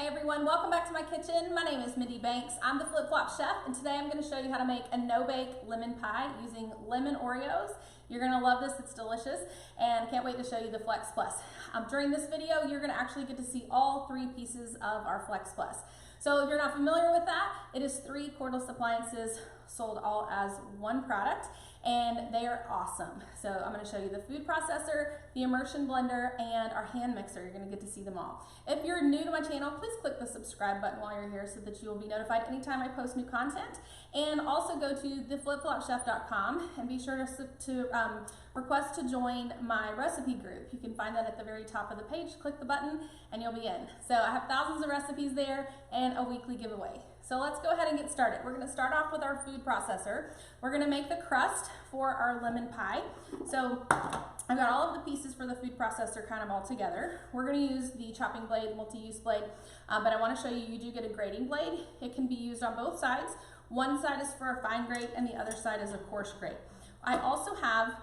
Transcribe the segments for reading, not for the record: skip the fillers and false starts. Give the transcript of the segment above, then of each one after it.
Hey everyone, welcome back to my kitchen. My name is Mindy Banks. I'm the Flip Flop Chef, and today I'm going to show you how to make a no-bake lemon pie using lemon Oreos. You're going to love this, it's delicious, and can't wait to show you the Flex Plus. During this video, you're going to actually get to see all three pieces of our Flex Plus. So if you're not familiar with that, it is 3 cordless appliances sold all as one product, and they are awesome. So I'm going to show you the food processor, the immersion blender, and our hand mixer. You're going to get to see them all. If you're new to my channel, please click the subscribe button while you're here so that you will be notified anytime I post new content. And also go to theflipflopchef.com and be sure to request to join my recipe group. You can find that at the very top of the page. Click the button and you'll be in. So I have thousands of recipes there and a weekly giveaway. So let's go ahead and get started. We're going to start off with our food processor. We're going to make the crust for our lemon pie. So I've got all of the pieces for the food processor kind of all together. We're going to use the chopping blade, multi-use blade, but I want to show you, you do get a grating blade. It can be used on both sides. One side is for a fine grate and the other side is a coarse grate. I also have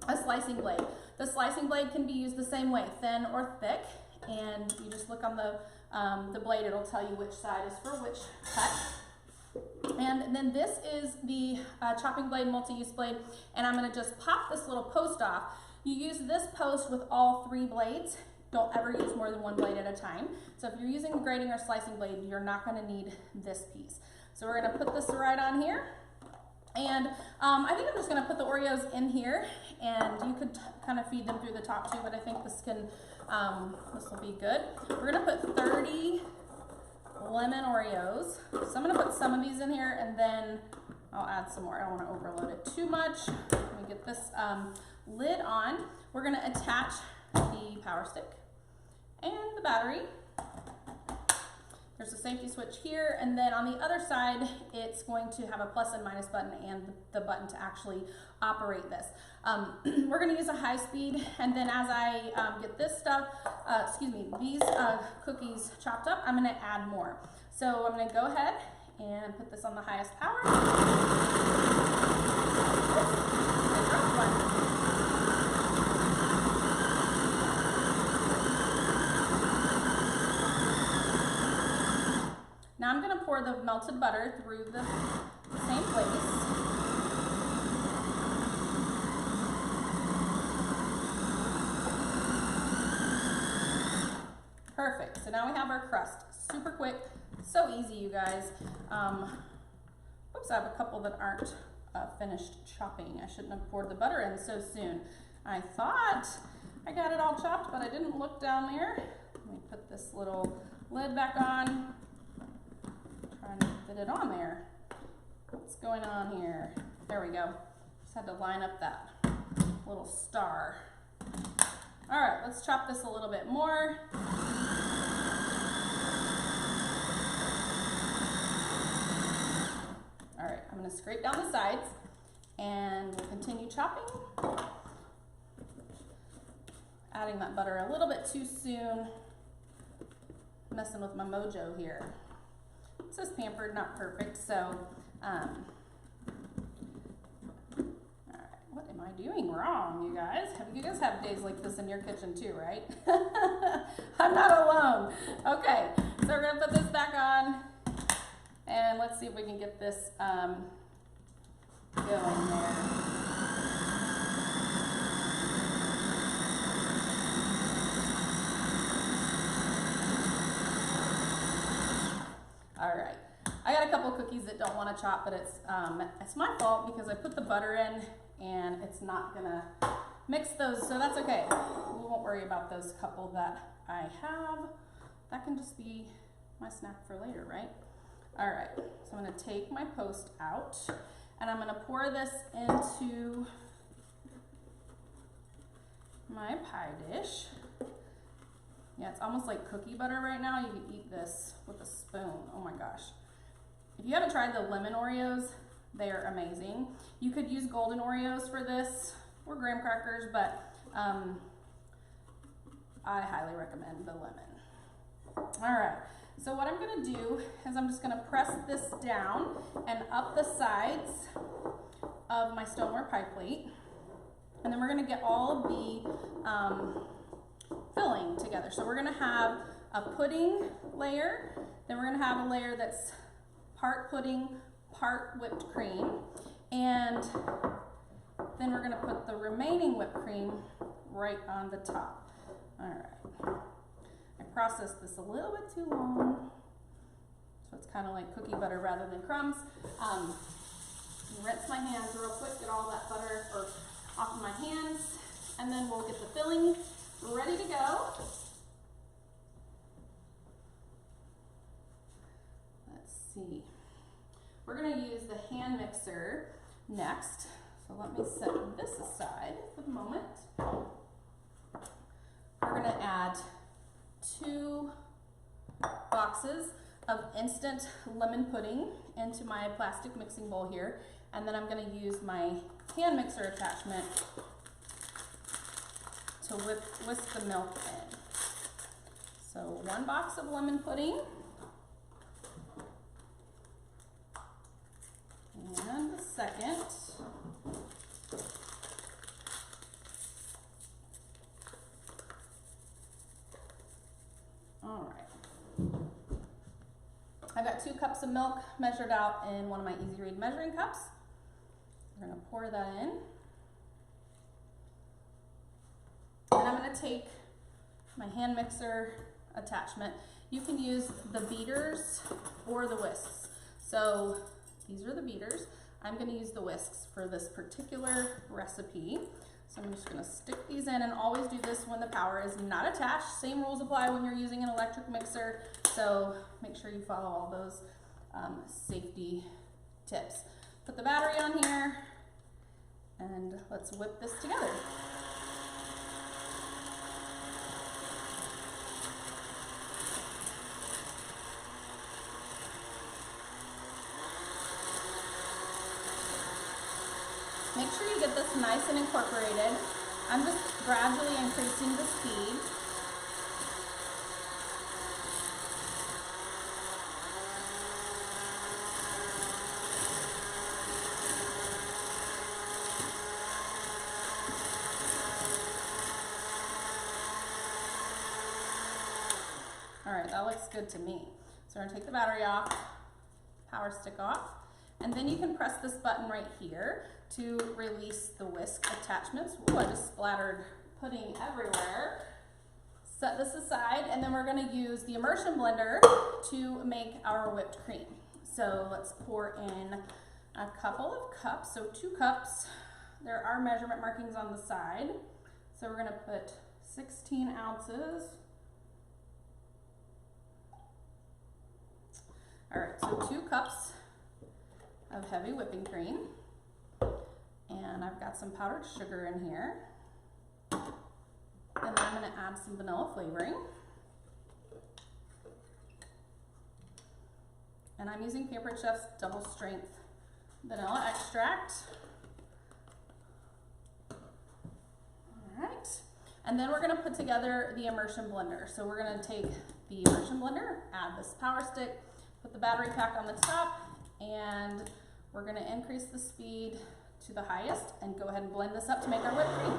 a slicing blade. The slicing blade can be used the same way, thin or thick, and you just look on the blade, it'll tell you which side is for which cut. And then this is the chopping blade, multi-use blade, and I'm going to just pop this little post off. You use this post with all 3 blades. Don't ever use more than 1 blade at a time. So if you're using a grating or slicing blade, you're not going to need this piece. So we're going to put this right on here. And I think I'm just going to put the Oreos in here, and you could kind of feed them through the top too, but I think this will be good. We're going to put 30 lemon Oreos. So I'm going to put some of these in here, and then I'll add some more. I don't want to overload it too much. Let me get this lid on. We're going to attach the power stick and the battery. There's a safety switch here, and then on the other side, it's going to have a plus and minus button and the button to actually operate this. We're going to use a high speed, and then as I get this stuff, these cookies chopped up, I'm going to add more. So I'm going to go ahead and put this on the highest power. I dropped one. Now I'm going to pour the melted butter through the same place. Perfect. So now we have our crust. Super quick, so easy, you guys. Oops, I have a couple that aren't finished chopping. I shouldn't have poured the butter in so soon. I thought I got it all chopped, but I didn't look down there. Let me put this little lid back on. Trying to fit it on there. What's going on here? There we go. Just had to line up that little star. All right, let's chop this a little bit more. All right, I'm going to scrape down the sides and we'll continue chopping. Adding that butter a little bit too soon. Messing with my mojo here. It says pampered, not perfect, so, all right, what am I doing wrong, you guys? You guys have days like this in your kitchen too, right? I'm not alone. Okay, so we're gonna put this back on, and let's see if we can get this going there. All right, I got a couple cookies that don't want to chop, but it's my fault because I put the butter in and it's not gonna mix those, so that's okay. We won't worry about those couple that I have. That can just be my snack for later, right? All right, so I'm gonna take my post out and I'm gonna pour this into my pie dish. Yeah, it's almost like cookie butter right now. You can eat this with a spoon. Oh my gosh. If you haven't tried the lemon Oreos, they are amazing. You could use golden Oreos for this or graham crackers, but I highly recommend the lemon. All right, so what I'm gonna do is I'm just gonna press this down and up the sides of my stoneware pie plate. And then we're gonna get all of the filling together. So we're gonna have a pudding layer, then we're gonna have a layer that's part pudding, part whipped cream, and then we're gonna put the remaining whipped cream right on the top. All right, I processed this a little bit too long, so it's kind of like cookie butter rather than crumbs. Rinse my hands real quick, get all that butter off of my hands, and then we'll get the filling ready to go. Let's see. We're going to use the hand mixer next. So let me set this aside for the moment. We're going to add 2 boxes of instant lemon pudding into my plastic mixing bowl here. And then I'm going to use my hand mixer attachment to whisk the milk in. So 1 box of lemon pudding. And the second. All right. I've got 2 cups of milk measured out in one of my Easy Read measuring cups. We're going to pour that in. And I'm going to take my hand mixer attachment. You can use the beaters or the whisks. So these are the beaters. I'm going to use the whisks for this particular recipe. So I'm just going to stick these in, and always do this when the power is not attached. Same rules apply when you're using an electric mixer. So make sure you follow all those safety tips. Put the battery on here, and let's whip this together. Make sure you get this nice and incorporated. I'm just gradually increasing the speed. All right, that looks good to me. So we're gonna take the battery off, power stick off, and then you can press this button right here to release the whisk attachments. Ooh, I just splattered pudding everywhere. Set this aside, and then we're gonna use the immersion blender to make our whipped cream. So let's pour in a couple of cups, so 2 cups. There are measurement markings on the side. So we're gonna put 16 ounces. All right, so 2 cups of heavy whipping cream. And I've got some powdered sugar in here. And then I'm going to add some vanilla flavoring. And I'm using Pampered Chef's double strength vanilla extract. All right. And then we're going to put together the immersion blender. So we're going to take the immersion blender, add this power stick, put the battery pack on the top, and we're going to increase the speed to the highest and go ahead and blend this up to make our whipped cream.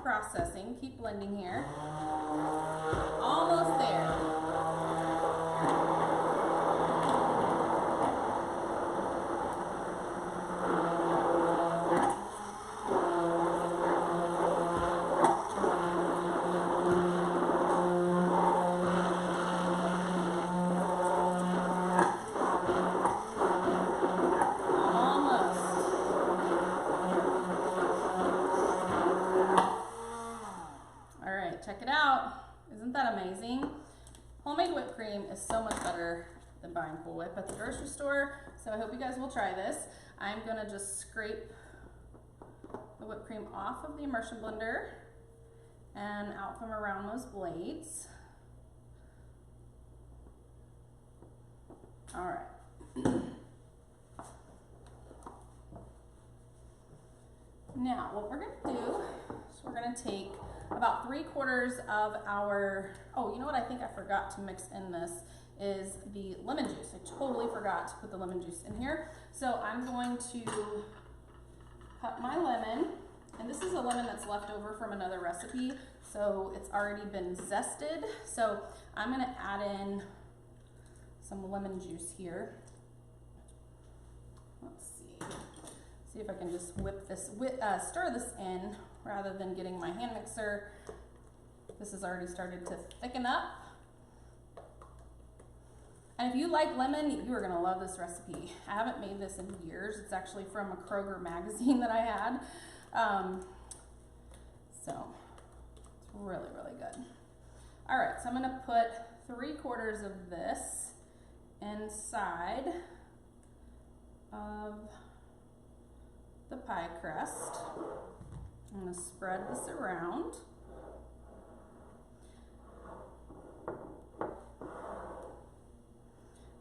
Processing, keep blending here. Almost there. amazing. Homemade whipped cream is so much better than buying Cool Whip at the grocery store. So I hope you guys will try this. I'm gonna just scrape the whipped cream off of the immersion blender and out from around those blades. All right. Now, what we're gonna do is we're gonna take about 3/4 of our, oh, you know what I think I forgot to mix in this is the lemon juice. I totally forgot to put the lemon juice in here. So I'm going to cut my lemon, and this is a lemon that's left over from another recipe, so it's already been zested. So I'm gonna add in some lemon juice here. Let's see if I can just stir this in rather than getting my hand mixer. This has already started to thicken up. And if you like lemon, you are gonna love this recipe. I haven't made this in years. It's actually from a Kroger magazine that I had. So it's really, really good. All right, so I'm gonna put 3/4 of this inside of the pie crust. I'm gonna spread this around.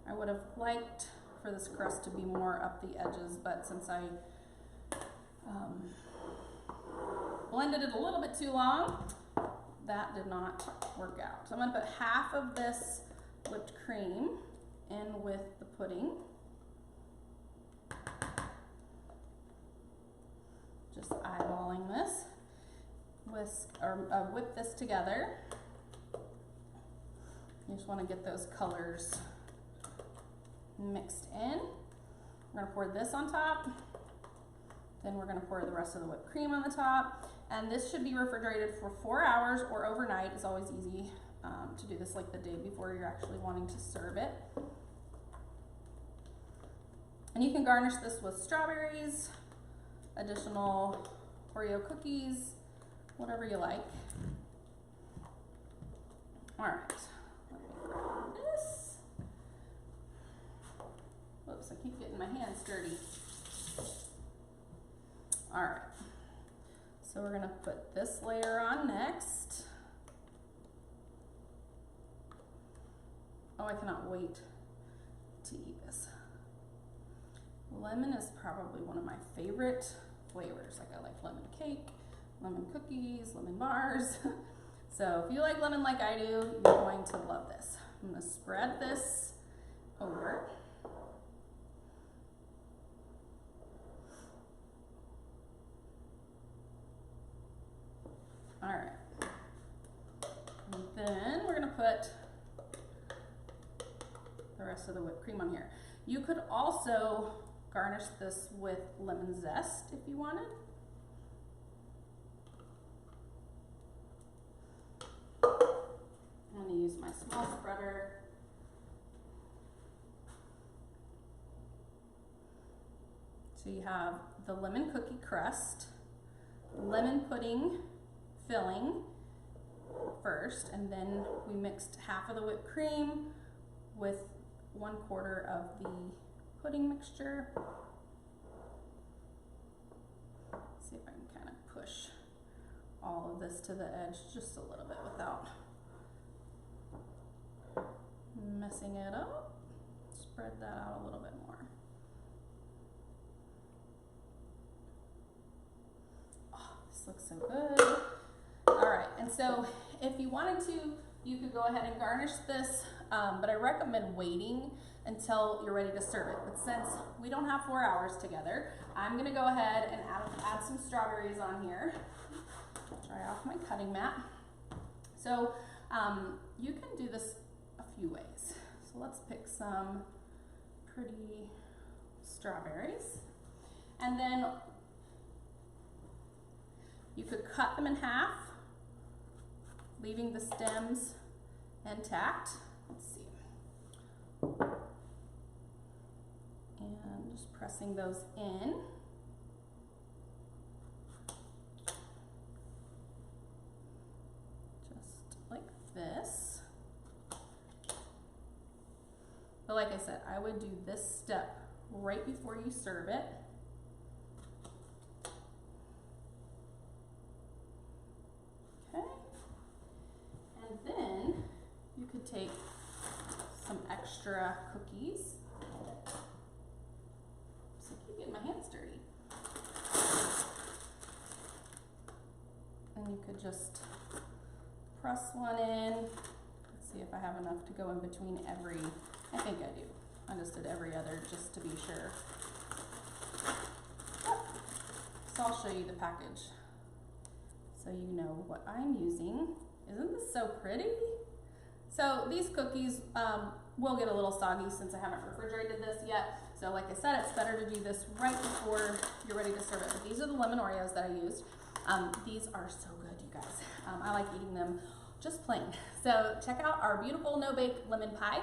I would have liked for this crust to be more up the edges, but since I blended it a little bit too long, that did not work out. So I'm gonna put half of this whipped cream in with the pudding. Just eyeballing this, whip this together. You just want to get those colors mixed in. We're gonna pour this on top. Then we're gonna pour the rest of the whipped cream on the top. And this should be refrigerated for 4 hours or overnight. It's always easy to do this like the day before you're actually wanting to serve it. And you can garnish this with strawberries, additional Oreo cookies, whatever you like. All right, let me grab this. Whoops, I keep getting my hands dirty. All right, so we're gonna put this layer on next. Oh, I cannot wait to eat this. Lemon is probably one of my favorite flavors. Like I like lemon cake, lemon cookies, lemon bars. So if you like lemon like I do, you're going to love this. I'm gonna spread this over. All right. And then we're gonna put the rest of the whipped cream on here. You could also garnish this with lemon zest if you wanted. I'm going to use my small spreader. So you have the lemon cookie crust, lemon pudding filling first, and then we mixed half of the whipped cream with 1/4 of the pudding mixture. See if I can kind of push all of this to the edge just a little bit without messing it up. Spread that out a little bit more. Oh, this looks so good. All right, and so if you wanted to, you could go ahead and garnish this, but I recommend waiting until you're ready to serve it. But since we don't have 4 hours together, I'm gonna go ahead and add some strawberries on here. Dry off my cutting mat. So you can do this a few ways. So let's pick some pretty strawberries. And then you could cut them in half, leaving the stems intact. Let's see. And just pressing those in. Just like this. like I said, I would do this step right before you serve it. Okay. And then you could take some extra cookies. So I keep getting my hands dirty. And you could just press one in. Let's see if I have enough to go in between every, I think I do. I just did every other just to be sure. So I'll show you the package so you know what I'm using. Isn't this so pretty? So these cookies will get a little soggy since I haven't refrigerated this yet. So like I said, it's better to do this right before you're ready to serve it. But these are the lemon Oreos that I used. These are so good, you guys. I like eating them just plain. So check out our beautiful no-bake lemon pie.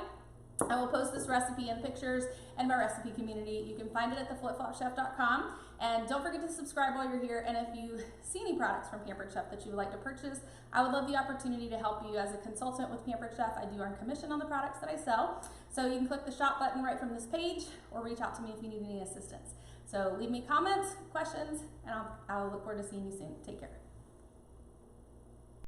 I will post this recipe and pictures in my recipe community. You can find it at theflipflopchef.com. And don't forget to subscribe while you're here. And if you see any products from Pampered Chef that you would like to purchase, I would love the opportunity to help you as a consultant with Pampered Chef. I do earn commission on the products that I sell. So you can click the shop button right from this page or reach out to me if you need any assistance. So leave me comments, questions, and I'll look forward to seeing you soon. Take care.